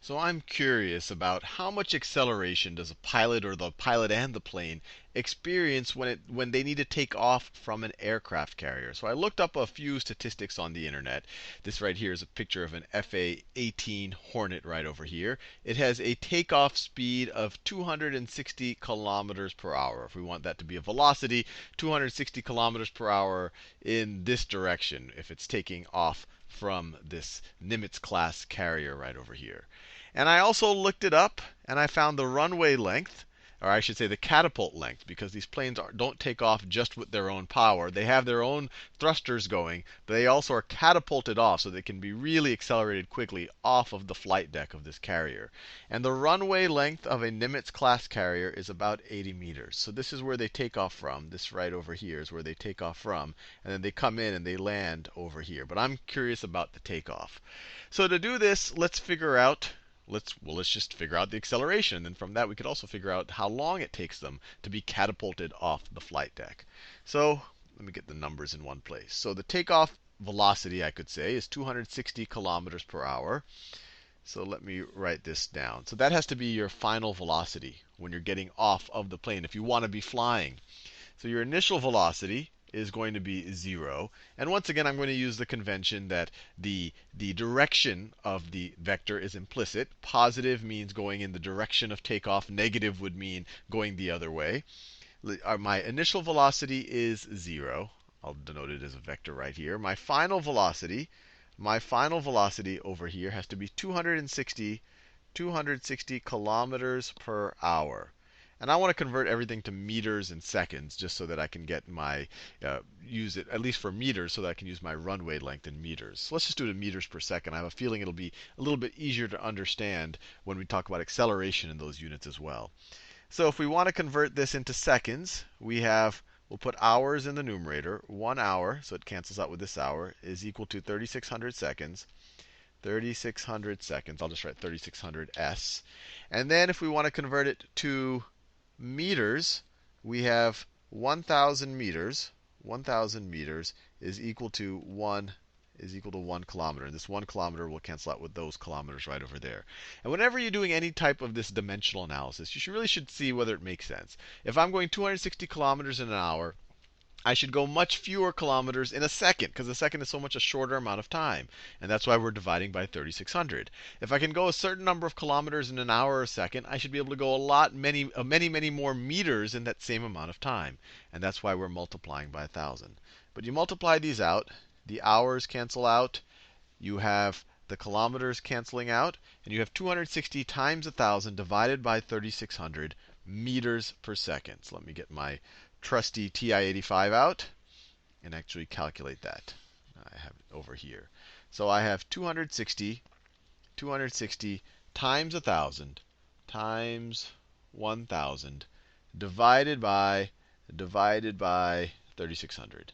So I'm curious about how much acceleration does a pilot or the pilot and the plane experience when they need to take off from an aircraft carrier. So I looked up a few statistics on the internet. This right here is a picture of an FA-18 Hornet right over here. It has a takeoff speed of 260 kilometers per hour. If we want that to be a velocity, 260 kilometers per hour in this direction if it's taking off from this Nimitz class carrier right over here. And I also looked it up and I found the runway length, or I should say the catapult length, because these planes don't take off just with their own power. They have their own thrusters going, but they also are catapulted off so they can be really accelerated quickly off of the flight deck of this carrier. And the runway length of a Nimitz class carrier is about 80 meters. So this is where they take off from. This right over here is where they take off from. And then they come in and they land over here. But I'm curious about the takeoff. So to do this, let's figure out let's just figure out the acceleration. And then from that, we could also figure out how long it takes them to be catapulted off the flight deck. So let me get the numbers in one place. So the takeoff velocity, I could say, is 260 kilometers per hour. So let me write this down. So that has to be your final velocity when you're getting off of the plane if you want to be flying. So your initial velocity is going to be 0. And once again, I'm going to use the convention that the direction of the vector is implicit. Positive means going in the direction of takeoff. Negative would mean going the other way. My initial velocity is 0. I'll denote it as a vector right here. My final velocity over here has to be 260 kilometers per hour. And I want to convert everything to meters and seconds just so that I can get my, use it at least for meters so that I can use my runway length in meters. So let's just do it in meters per second. I have a feeling it'll be a little bit easier to understand when we talk about acceleration in those units as well. So if we want to convert this into seconds, we'll put hours in the numerator. 1 hour, so it cancels out with this hour, is equal to 3,600 seconds. 3,600 seconds. I'll just write 3,600 s. And then if we want to convert it to meters, we have 1,000 meters. 1,000 meters is equal to 1 kilometer. And this 1 kilometer will cancel out with those kilometers right over there. And whenever you're doing any type of this dimensional analysis, you really should see whether it makes sense. If I'm going 260 kilometers in an hour, I should go much fewer kilometers in a second, because a second is so much a shorter amount of time. And that's why we're dividing by 3,600. If I can go a certain number of kilometers in an hour or a second, I should be able to go many more meters in that same amount of time. And that's why we're multiplying by 1,000. But you multiply these out, the hours cancel out, you have the kilometers canceling out, and you have 260 times 1,000 divided by 3,600 meters per second. So let me get my trusty TI-85 out and actually calculate that. I have it over here. So I have 260 times 1,000 times 1,000 divided by 3,600.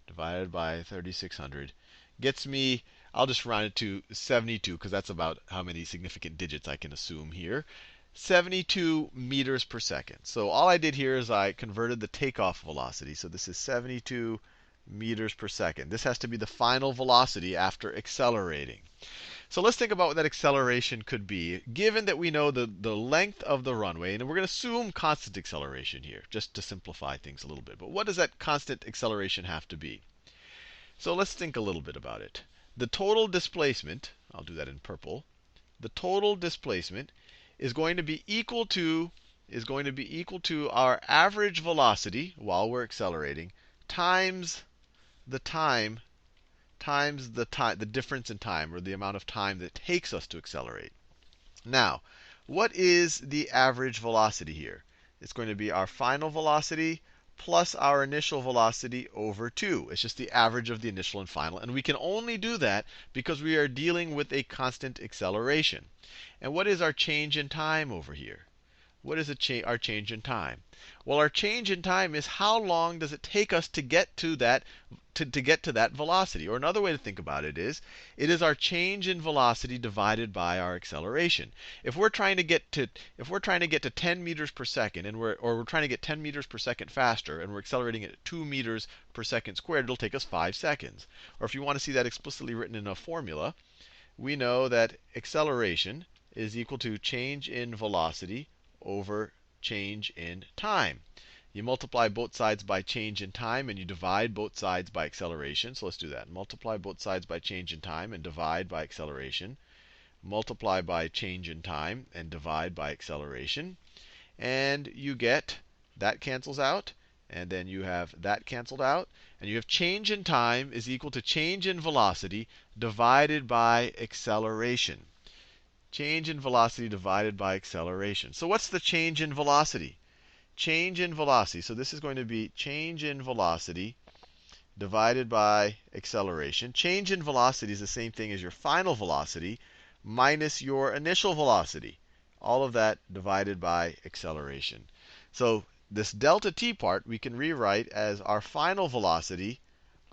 Divided by 3,600 gets me, I'll just round it to 72 because that's about how many significant digits I can assume here. 72 meters per second. So all I did here is I converted the takeoff velocity. So this is 72 meters per second. This has to be the final velocity after accelerating. So let's think about what that acceleration could be, given that we know the length of the runway. And we're going to assume constant acceleration here, just to simplify things a little bit. But what does that constant acceleration have to be? So let's think a little bit about it. The total displacement, I'll do that in purple. The total displacement is going to be equal to our average velocity while we're accelerating times the difference in time, or the amount of time that it takes us to accelerate. Now, what is the average velocity here? It's going to be our final velocity plus our initial velocity over 2. It's just the average of the initial and final. And we can only do that because we are dealing with a constant acceleration. And what is our change in time over here? What is our change in time? Well, our change in time is how long does it take us to get to that velocity? Or another way to think about it is our change in velocity divided by our acceleration. If we're trying to get to 10 meters per second, and we're trying to get 10 meters per second faster, and we're accelerating at 2 meters per second squared, it'll take us 5 seconds. Or if you want to see that explicitly written in a formula, we know that acceleration is equal to change in velocity over change in time. You multiply both sides by change in time, and you divide both sides by acceleration. So let's do that. Multiply both sides by change in time and divide by acceleration. Multiply by change in time and divide by acceleration. And you get that cancels out, and then you have that canceled out, and you have change in time is equal to change in velocity divided by acceleration. Change in velocity divided by acceleration. So what's the change in velocity? Change in velocity. So this is going to be change in velocity divided by acceleration. Change in velocity is the same thing as your final velocity minus your initial velocity. All of that divided by acceleration. So this delta t part we can rewrite as our final velocity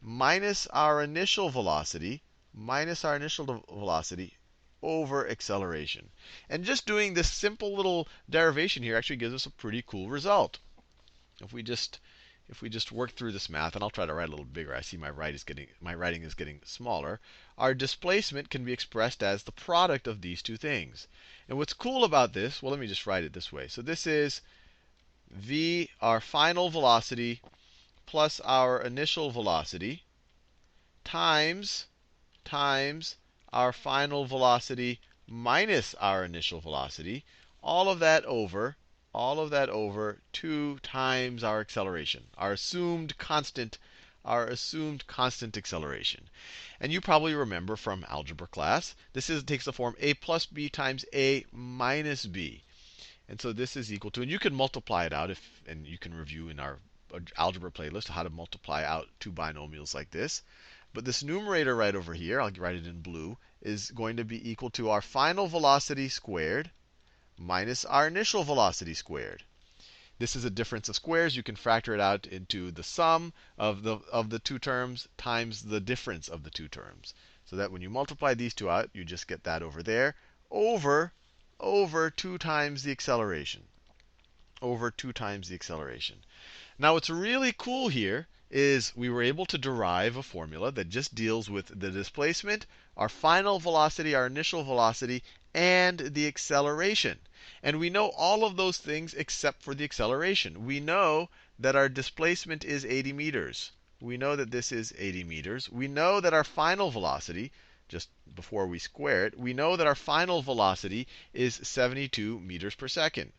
minus our initial velocity over acceleration. And just doing this simple little derivation here actually gives us a pretty cool result. If we just work through this math, and I'll try to write a little bigger. I see my writing is getting smaller. Our displacement can be expressed as the product of these two things. And what's cool about this, well, let me just write it this way. So this is v, our final velocity, plus our initial velocity, times our final velocity minus our initial velocity. All of that over 2 times our acceleration, our assumed constant acceleration. And you probably remember from algebra class, this takes the form a plus b times a minus b. And so this is equal to, and you can multiply it out, and you can review in our algebra playlist how to multiply out two binomials like this. But this numerator right over here, I'll write it in blue, is going to be equal to our final velocity squared minus our initial velocity squared. This is a difference of squares. You can factor it out into the sum of the two terms times the difference of the two terms. So that when you multiply these two out, you just get that over there over 2 times the acceleration. Over 2 times the acceleration. Now what's really cool here is we were able to derive a formula that just deals with the displacement, our final velocity, our initial velocity, and the acceleration. And we know all of those things except for the acceleration. We know that our displacement is 80 meters. We know that this is 80 meters. We know that our final velocity, just before we square it, we know that our final velocity is 72 meters per second.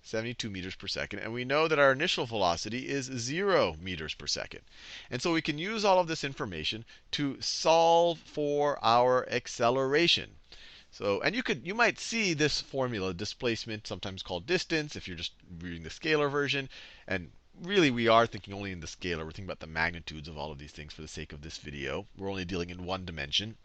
72 meters per second. And we know that our initial velocity is 0 meters per second. And so we can use all of this information to solve for our acceleration. So, and you might see this formula, displacement, sometimes called distance, if you're just reading the scalar version. And really, we are thinking only in the scalar. We're thinking about the magnitudes of all of these things for the sake of this video. We're only dealing in one dimension.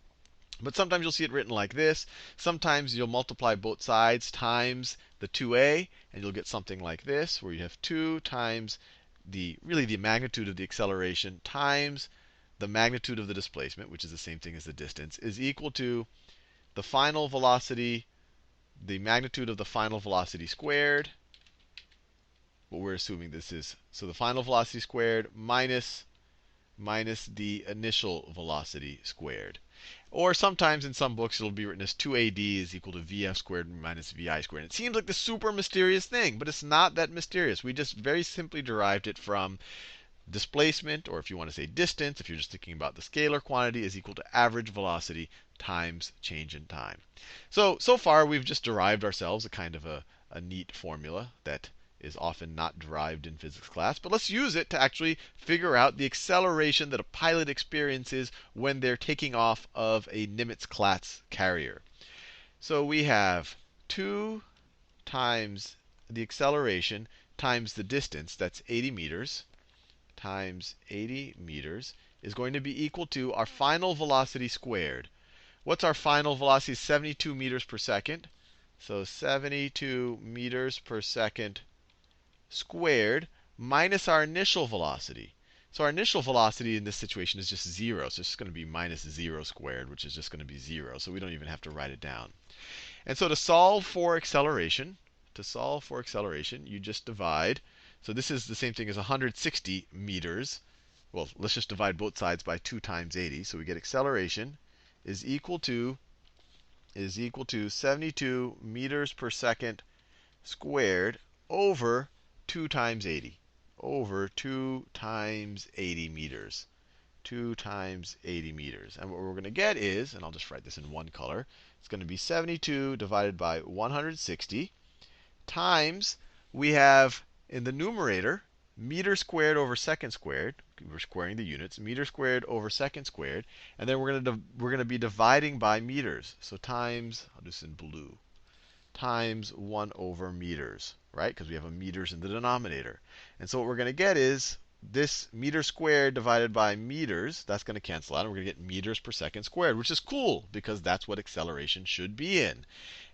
But sometimes you'll see it written like this. Sometimes you'll multiply both sides times the 2a, and you'll get something like this, where you have 2 times the magnitude of the acceleration times the magnitude of the displacement, which is the same thing as the distance, is equal to the final velocity, the magnitude of the final velocity squared. What we're assuming this is, so the final velocity squared minus the initial velocity squared. Or sometimes in some books it'll be written as 2AD is equal to VF squared minus VI squared. It seems like this super mysterious thing, but it's not that mysterious. We just very simply derived it from displacement, or if you want to say distance, if you're just thinking about the scalar quantity, is equal to average velocity times change in time. So far we've just derived ourselves a kind of a neat formula that is often not derived in physics class. But let's use it to actually figure out the acceleration that a pilot experiences when they're taking off of a Nimitz-Class carrier. So we have 2 times the acceleration times the distance, that's 80 meters, times 80 meters, is going to be equal to our final velocity squared. What's our final velocity? 72 meters per second. So 72 meters per second squared minus our initial velocity. So our initial velocity in this situation is just 0. So it's just going to be minus 0 squared, which is just going to be 0. So we don't even have to write it down. And so to solve for acceleration, you just divide. So this is the same thing as 160 meters. Well, let's just divide both sides by 2 times 80. So we get acceleration is equal to is equal to 72 meters per second squared over 2 times 80. Over 2 times 80 meters. 2 times 80 meters. And what we're going to get is, and I'll just write this in one color, it's going to be 72 divided by 160 times, we have in the numerator, meter squared over second squared. We're squaring the units. Meter squared over second squared. And then we're going to be dividing by meters. So times, I'll do this in blue, times 1 over meters, right? Because we have a meters in the denominator. And so what we're going to get is this meter squared divided by meters. That's going to cancel out. And we're going to get meters per second squared, which is cool because that's what acceleration should be in.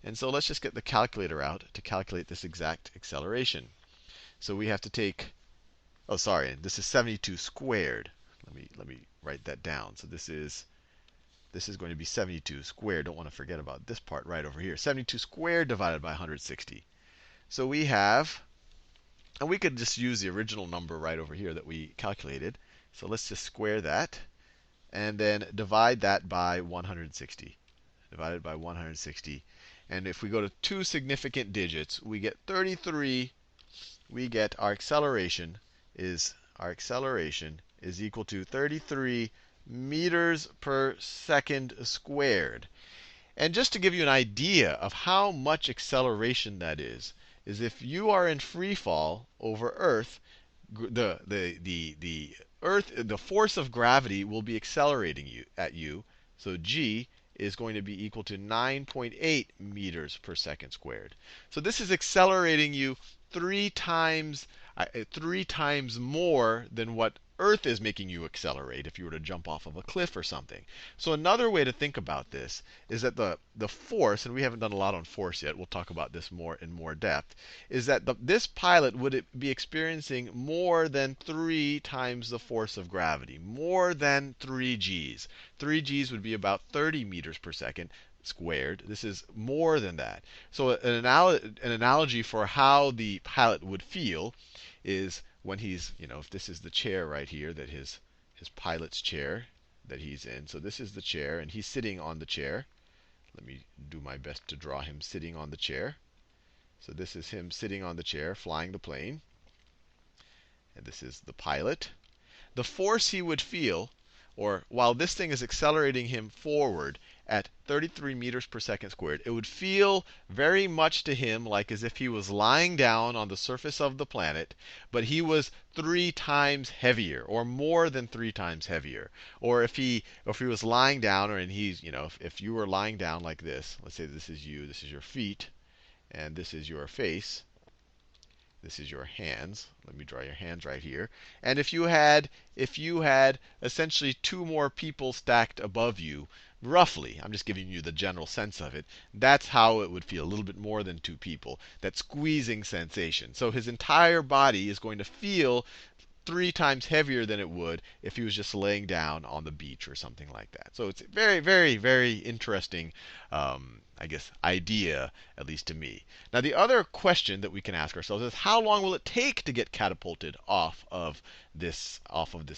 And so let's just get the calculator out to calculate this exact acceleration. So we have to take, oh, sorry, this is 72 squared. Let me write that down. So this is going to be 72 squared. Don't want to forget about this part right over here. 72 squared divided by 160. So we have, and we could just use the original number right over here that we calculated. So let's just square that and then divide that by 160. Divided by 160. And if we go to two significant digits, we get 33. We get our acceleration is equal to 33 meters per second squared. And just to give you an idea of how much acceleration that is if you are in free fall over Earth, the Earth, the force of gravity will be accelerating at you. So G is going to be equal to 9.8 meters per second squared. So this is accelerating you three times more than what Earth is making you accelerate if you were to jump off of a cliff or something. So another way to think about this is that the force, and we haven't done a lot on force yet, we'll talk about this in more depth, is that this pilot would be experiencing more than 3 times the force of gravity, more than 3 Gs. 3 Gs would be about 30 meters per second squared. This is more than that. So an analogy for how the pilot would feel is when he's, if this is the chair right here, that his pilot's chair that he's in. So this is the chair, and he's sitting on the chair. Let me do my best to draw him sitting on the chair. So this is him sitting on the chair, flying the plane. And this is the pilot. The force he would feel, or while this thing is accelerating him forward at 33 meters per second squared, it would feel very much to him like as if he was lying down on the surface of the planet, but he was 3 times heavier, or more than 3 times heavier. Or if he was lying down, or if you were lying down like this, let's say this is you, this is your feet, and this is your face. This is your hands. Let me draw your hands right here. And if you had essentially 2 more people stacked above you, roughly, I'm just giving you the general sense of it, that's how it would feel, a little bit more than 2 people, that squeezing sensation. So his entire body is going to feel 3 times heavier than it would if he was just laying down on the beach or something like that. So it's a very, very, very interesting, I guess, idea, at least to me. Now, the other question that we can ask ourselves is, how long will it take to get catapulted off of this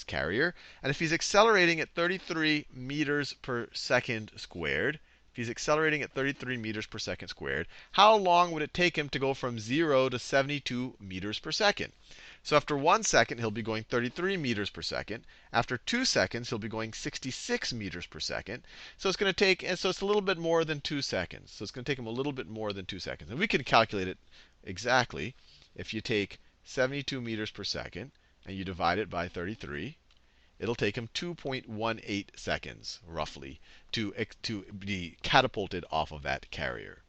carrier? And if he's accelerating at 33 meters per second squared, if he's accelerating at 33 meters per second squared, how long would it take him to go from 0 to 72 meters per second? So after 1 second, he'll be going 33 meters per second. After 2 seconds, he'll be going 66 meters per second. So it's going to take, and so it's a little bit more than 2 seconds. So it's going to take him a little bit more than 2 seconds. And we can calculate it exactly. If you take 72 meters per second and you divide it by 33, it'll take him 2.18 seconds, roughly, to be catapulted off of that carrier.